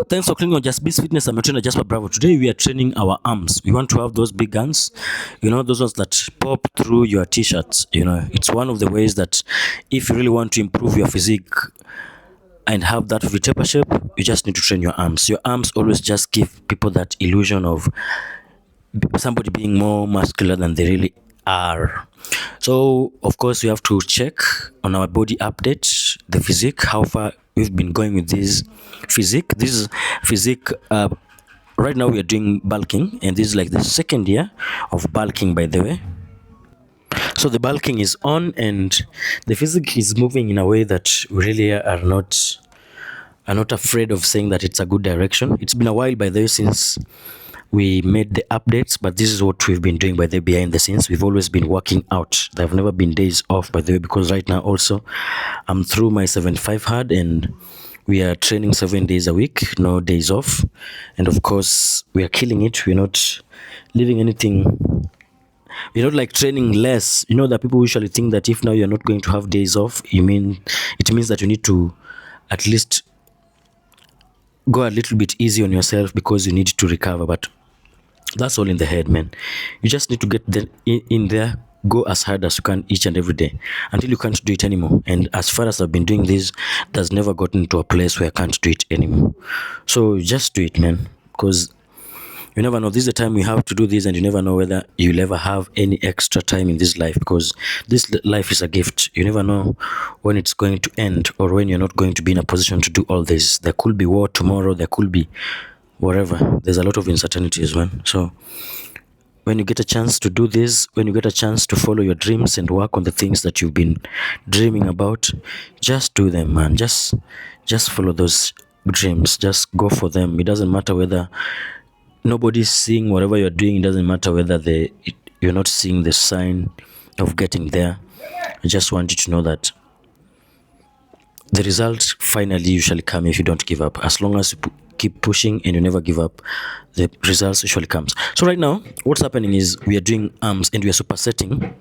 Thanks for clicking on Just Beast Fitness. I'm your trainer Jasper Bravo. Today we are training our arms. We want to have those big guns, those ones that pop through your t-shirts. It's one of the ways that if you really want to improve your physique and have that V-taper shape, you just need to train your arms. Your arms always just give people that illusion of somebody being more muscular than they really are. So of course we have to check on our body update, the physique, how far we've been going with this physique. This is physique. Right now we are doing bulking, and this is like the second year of bulking, by the way. So the bulking is on, and the physique is moving in a way that we really are not afraid of saying that it's a good direction. It's been a while, by the way, since we made the updates, but this is what we've been doing, by the way, behind the scenes. We've always been working out. There have never been days off, by the way, because right now also I'm through my 75 hard, and we are training 7 days a week, no days off. And of course we are killing it. We're not leaving anything. We're not like training less. That people usually think that if now you're not going to have days off, it means that you need to at least go a little bit easy on yourself because you need to recover. But that's all in the head, man. You just need to get in there, go as hard as you can each and every day until you can't do it anymore. And as far as I've been doing this, there's never gotten to a place where I can't do it anymore. So just do it, man, because you never know. This is the time you have to do this, and you never know whether you'll ever have any extra time in this life, because this life is a gift. You never know when it's going to end, or when you're not going to be in a position to do all this. There could be war tomorrow, there could be whatever. There's a lot of uncertainties, man. So when you get a chance to do this, when you get a chance to follow your dreams and work on the things that you've been dreaming about, just do them, man. Just follow those dreams. Just go for them. It doesn't matter whether nobody's seeing whatever you're doing. It doesn't matter whether you're not seeing the sign of getting there. I just want you to know that the result finally usually come if you don't give up. As long as you keep pushing and you never give up, the results usually comes. So right now what's happening is we are doing arms, and we are supersetting.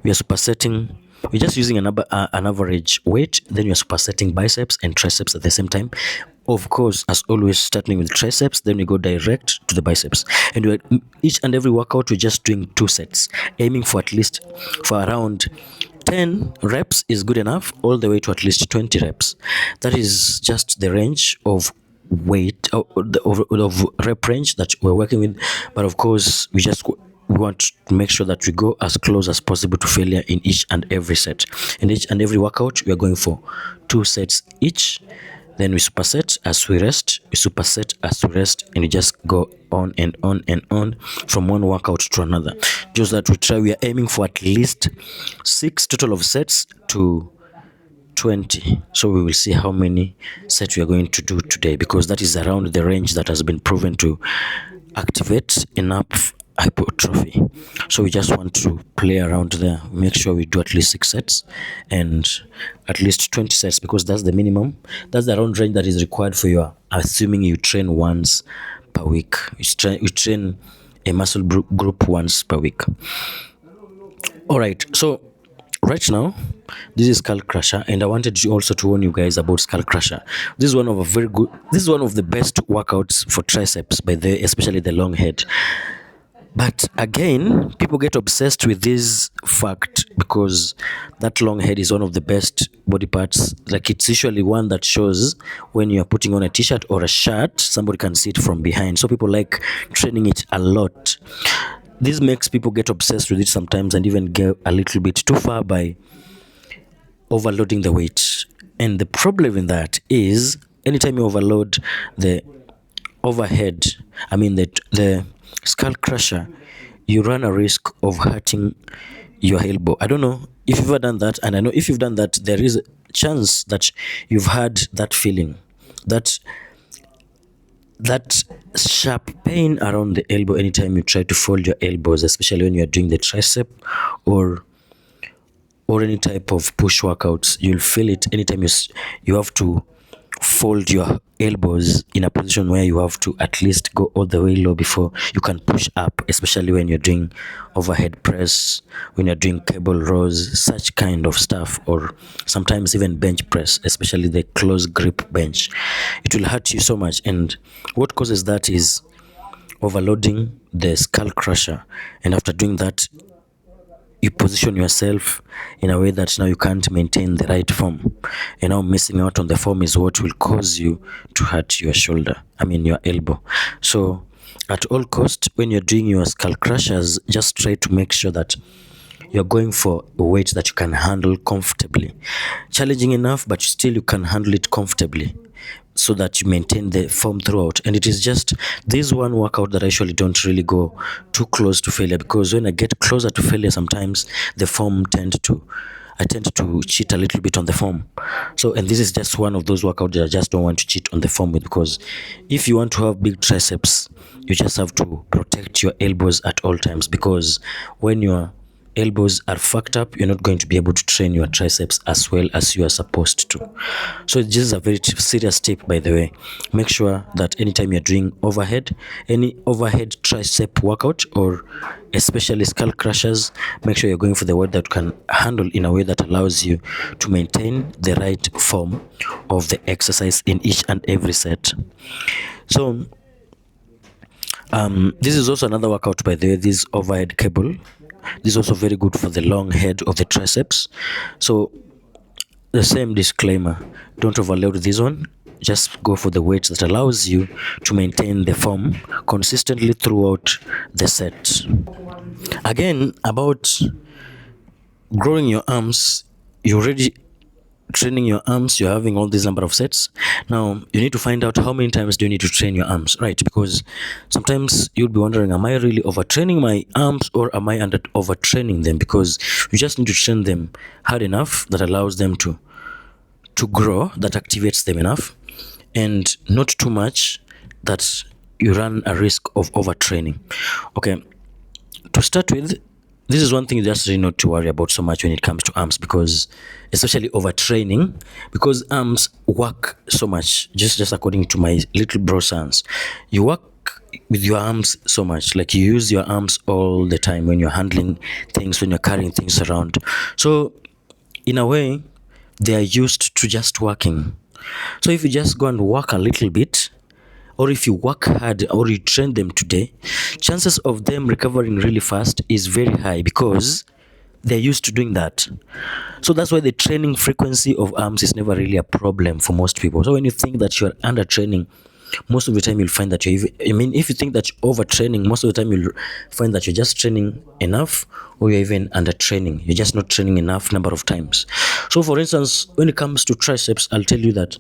We're just using an average weight, then you're supersetting biceps and triceps at the same time. Of course, as always, starting with triceps, then we go direct to the biceps. And each and every workout, we're just doing 2 sets, aiming for around 10 reps is good enough, all the way to at least 20 reps. That is just the range of weight, of rep range that we're working with. But of course, we want to make sure that we go as close as possible to failure in each and every set. In each and every workout, we are going for 2 sets each. Then we superset as we rest, and we just go on and on and on from one workout to another. Just that we are aiming for at least 6 total of sets to 20. So we will see how many sets we are going to do today, because that is around the range that has been proven to activate enough hypertrophy. So we just want to play around there, make sure we do at least 6 sets and at least 20 sets, because that's the minimum. That's the round range that is required for you, assuming you train once per week. You train a muscle group once per week. All right, so right now this is skull crusher, and I wanted to also to warn you guys about skull crusher. This is one of the best workouts for triceps, especially the long head. But again, people get obsessed with this fact because that long head is one of the best body parts. Like, it's usually one that shows when you're putting on a t-shirt or a shirt, somebody can see it from behind. So people like training it a lot. This makes people get obsessed with it sometimes, and even go a little bit too far by overloading the weight. And the problem in that is, anytime you overload the overhead, the skull crusher, you run a risk of hurting your elbow. I don't know if you've ever done that, and I know if you've done that, there is a chance that you've had that feeling, that sharp pain around the elbow anytime you try to fold your elbows, especially when you're doing the tricep or any type of push workouts. You'll feel it anytime you have to fold your elbows in a position where you have to at least go all the way low before you can push up, especially when you're doing overhead press, when you're doing cable rows, such kind of stuff, or sometimes even bench press, especially the close grip bench. It will hurt you so much, and what causes that is overloading the skull crusher, and after doing that you position yourself in a way that now you can't maintain the right form. And now missing out on the form is what will cause you to hurt your shoulder, your elbow. So at all cost, when you're doing your skull crushers, just try to make sure that you're going for a weight that you can handle comfortably. Challenging enough, but still you can handle it comfortably, so that you maintain the form throughout. And it is just this one workout that I usually don't really go too close to failure, because when I get closer to failure, sometimes the form I tend to cheat a little bit on the form. So, and this is just one of those workouts that I just don't want to cheat on the form with, because if you want to have big triceps, you just have to protect your elbows at all times, because when your elbows are fucked up, you're not going to be able to train your triceps as well as you are supposed to. So this is a very serious tip, by the way. Make sure that anytime you're doing any overhead tricep workout, or especially skull crushers, make sure you're going for the weight that can handle in a way that allows you to maintain the right form of the exercise in each and every set. So this is also another workout, by the way, this overhead cable. This is also very good for the long head of the triceps. So the same disclaimer, don't overload this one. Just go for the weight that allows you to maintain the form consistently throughout the set. Again, about growing your arms, you already training your arms, you're having all this number of sets. Now you need to find out how many times do you need to train your arms, right? Because sometimes you'll be wondering, am I really overtraining my arms, or am I overtraining them? Because you just need to train them hard enough that allows them to grow, that activates them enough, and not too much that you run a risk of overtraining. Okay, to start with, this is one thing you just really not to worry about so much when it comes to arms, because especially overtraining, because arms work so much. Just according to my little bro science, you work with your arms so much, like you use your arms all the time when you're handling things, when you're carrying things around. So in a way, they are used to just working. So if you just go and work a little bit, or if you work hard or you train them today, chances of them recovering really fast is very high, because they're used to doing that. So that's why the training frequency of arms is never really a problem for most people. So when you think that you're under training, most of the time you'll find that if you think that you're overtraining, most of the time you'll find that you're just training enough, or you're even under training. You're just not training enough number of times. So for instance, when it comes to triceps, I'll tell you that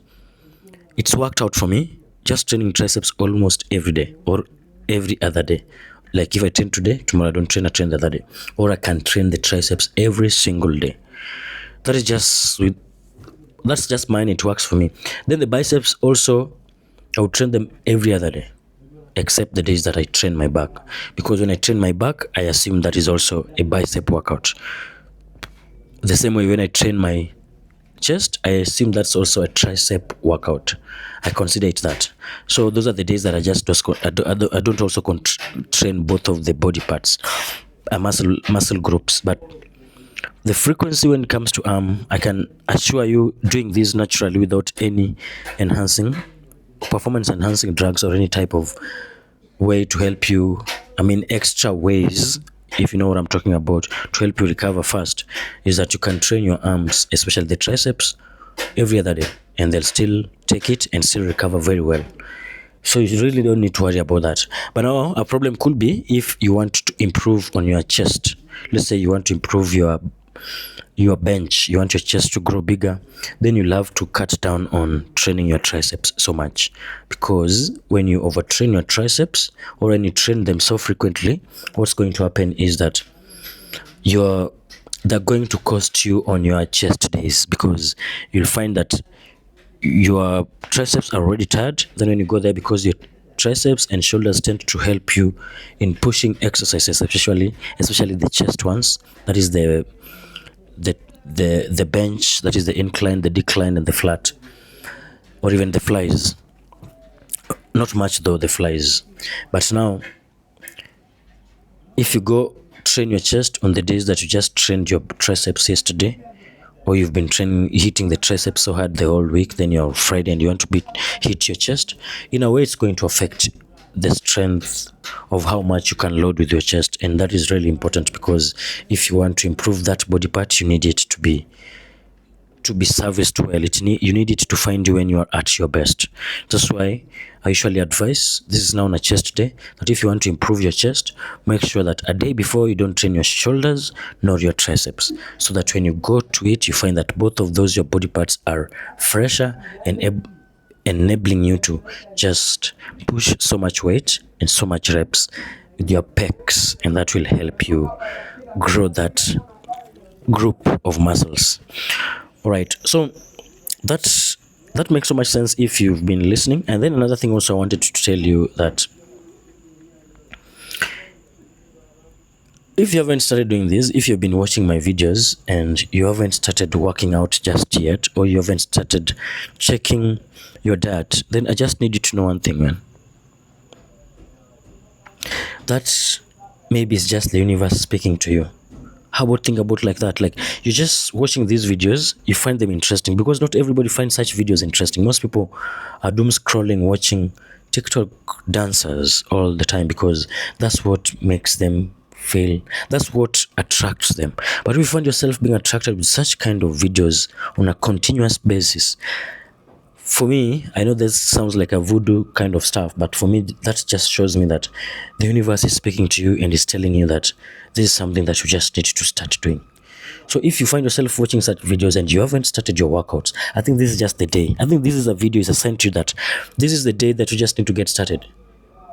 it's worked out for me just training triceps almost every day or every other day. Like if I train today, tomorrow I don't train, I train the other day. Or I can train the triceps every single day. That's just mine, it works for me. Then the biceps also, I would train them every other day, except the days that I train my back. Because when I train my back, I assume that is also a bicep workout. The same way when I train my chest, I assume that's also a tricep workout. I consider it that. So those are the days that I don't also train both of the body parts, muscle groups. But the frequency when it comes to arm, I can assure you, doing this naturally without any performance enhancing drugs or any type of way to help you, extra ways, if you know what I'm talking about, to help you recover fast, is that you can train your arms, especially the triceps, every other day, and they'll still take it and still recover very well. So you really don't need to worry about that. But now a problem could be if you want to improve on your chest. Let's say you want to improve your bench, you want your chest to grow bigger, then you'll have to cut down on training your triceps so much. Because when you overtrain your triceps, or when you train them so frequently, what's going to happen is that they're going to cost you on your chest days, because you'll find that your triceps are already tired. Then when you go there, because your triceps and shoulders tend to help you in pushing exercises, especially the chest ones, that is the bench, that is the incline, the decline, and the flat. or even the flies. Not much though, the flies. But now, if you go train your chest on the days that you just trained your triceps yesterday, or you've been hitting the triceps so hard the whole week, then you're Friday and you want to hit your chest, in a way it's going to affect the strength of how much you can load with your chest. And that is really important, because if you want to improve that body part, you need it to be serviced well. You need it to find you when you are at your best. That's why I usually advise, this is now on a chest day, that if you want to improve your chest, make sure that a day before you don't train your shoulders nor your triceps, so that when you go to it, you find that both of those, your body parts, are fresher and enabling you to just push so much weight and so much reps with your pecs, and that will help you grow that group of muscles. All right, so that makes so much sense if you've been listening. And then another thing also I wanted to tell you, that if you haven't started doing this, if you've been watching my videos and you haven't started working out just yet, or you haven't started checking your diet, then I just need you to know one thing, man. That maybe it's just the universe speaking to you. How about think about like that? Like, you're just watching these videos, you find them interesting, because not everybody finds such videos interesting. Most people are doom scrolling, watching TikTok dancers all the time, because that's what makes them feel, that's what attracts them. But if you find yourself being attracted with such kind of videos on a continuous basis, for me, I know this sounds like a voodoo kind of stuff, but for me, that just shows me that the universe is speaking to you and is telling you that this is something that you just need to start doing. So if you find yourself watching such videos and you haven't started your workouts, I think this is just the day. I think this is a video is a sign to you that this is the day that you just need to get started.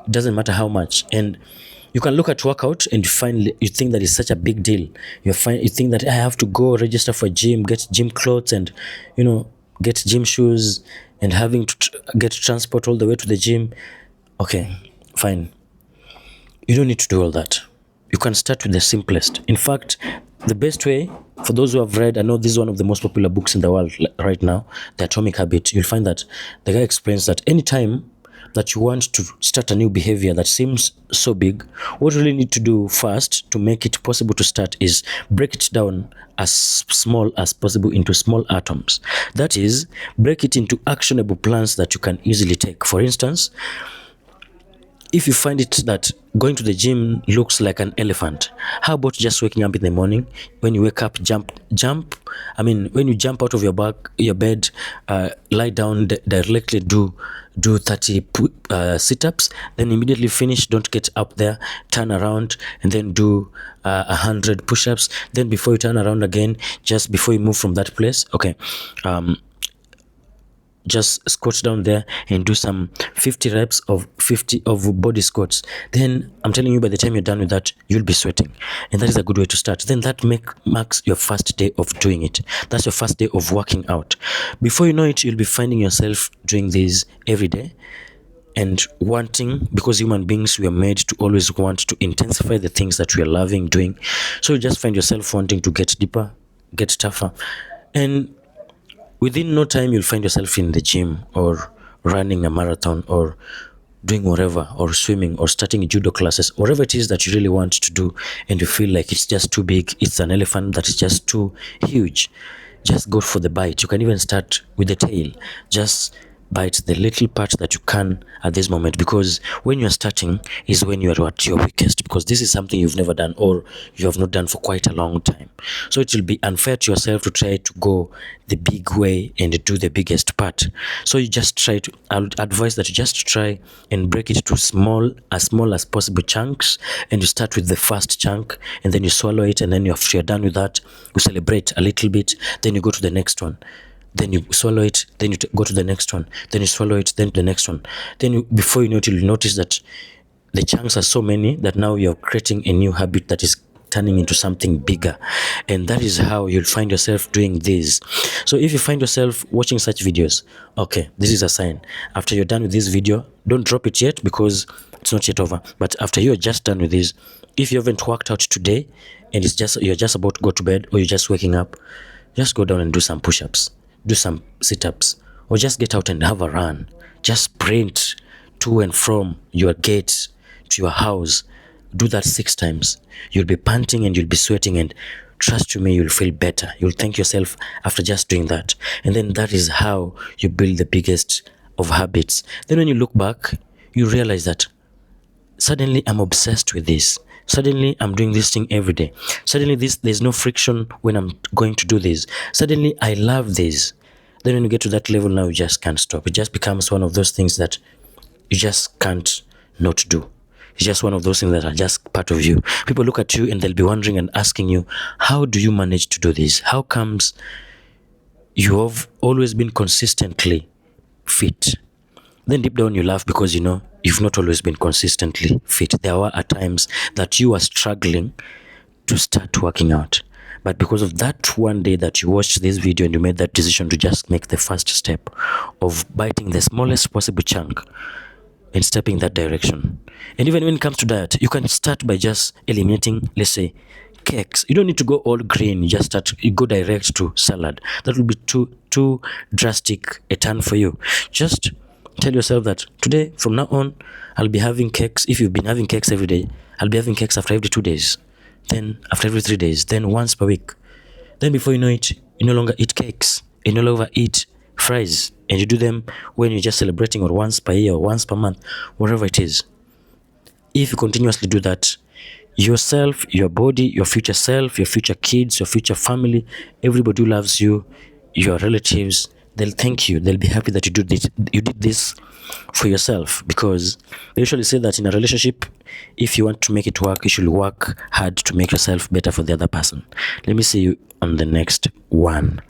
It doesn't matter how much. And you can look at workout and you think that it's such a big deal. You think that I have to go register for gym, get gym clothes, and get gym shoes, and having to get transport all the way to the gym. Okay, fine. You don't need to do all that. You can start with the simplest. In fact, the best way, for those who have read, I know this is one of the most popular books in the world right now, The Atomic Habit, you'll find that the guy explains that anytime that you want to start a new behavior that seems so big, what you really need to do first to make it possible to start is break it down as small as possible into small atoms. That is, break it into actionable plans that you can easily take. For instance, if you find it that going to the gym looks like an elephant, how about just waking up in the morning? When you wake up, when you jump out of your bed, lie down, directly do 30 sit-ups, then immediately finish, don't get up there, turn around, and then do 100 push-ups. Then before you turn around again, just before you move from that place, okay, just squat down there and do some 50 reps of body squats. Then I'm telling you, by the time you're done with that, you'll be sweating, and that is a good way to start. Then that marks your first day of doing it. That's your first day of working out. Before you know it, you'll be finding yourself doing this every day and wanting, because human beings, we are made to always want to intensify the things that we are loving doing. So you just find yourself wanting to get deeper, get tougher, and within no time, you'll find yourself in the gym, or running a marathon, or doing whatever, or swimming, or starting judo classes, whatever it is that you really want to do, and you feel like it's just too big, it's an elephant that is just too huge. Just go for the bite. You can even start with the tail. Just bite the little part that you can at this moment, because when you're starting is when you are at your weakest, because this is something you've never done, or you have not done for quite a long time. So it will be unfair to yourself to try to go the big way and do the biggest part. So you just I would advise that you just try and break it to small as possible chunks, and you start with the first chunk, and then you swallow it, and then if you're done with that, you celebrate a little bit, then you go to the next one. Then you swallow it, then you go to the next one, then you swallow it, then to the next one. Then before you know it, you'll notice that the chunks are so many that now you're creating a new habit that is turning into something bigger. And that is how you'll find yourself doing this. So if you find yourself watching such videos, okay, this is a sign. After you're done with this video, don't drop it yet, because it's not yet over. But after you're just done with this, if you haven't worked out today and you're just about to go to bed, or you're just waking up, just go down and do some push-ups. Do some sit-ups, or just get out and have a run. Just sprint to and from your gate to your house. Do that 6 times. You'll be panting and you'll be sweating, and trust you me, you'll feel better. You'll thank yourself after just doing that. And then that is how you build the biggest of habits. Then when you look back, you realize that suddenly I'm obsessed with this. Suddenly I'm doing this thing every day. Suddenly there's no friction when I'm going to do this. Suddenly I love this. Then when you get to that level, now you just can't stop. It just becomes one of those things that you just can't not do. It's just one of those things that are just part of you. People look at you and they'll be wondering and asking you, how do you manage to do this? How comes you have always been consistently fit? Then deep down you laugh because you know you've not always been consistently fit. There were at times that you were struggling to start working out. But because of that one day that you watched this video and you made that decision to just make the first step of biting the smallest possible chunk and stepping that direction. And even when it comes to diet, you can start by just eliminating, let's say, cakes. You don't need to go all green. You go direct to salad. That will be too drastic a turn for you. Just tell yourself that today, from now on, I'll be having cakes. If you've been having cakes every day, I'll be having cakes after every 2 days, then after every 3 days, then once per week. Then before you know it, you no longer eat cakes. You no longer eat fries, and you do them when you're just celebrating, or once per year, or once per month, whatever it is. If you continuously do that, yourself, your body, your future self, your future kids, your future family, everybody who loves you, your relatives, they'll thank you. They'll be happy that you did this for yourself, because they usually say that in a relationship, if you want to make it work, you should work hard to make yourself better for the other person. Let me see you on the next one.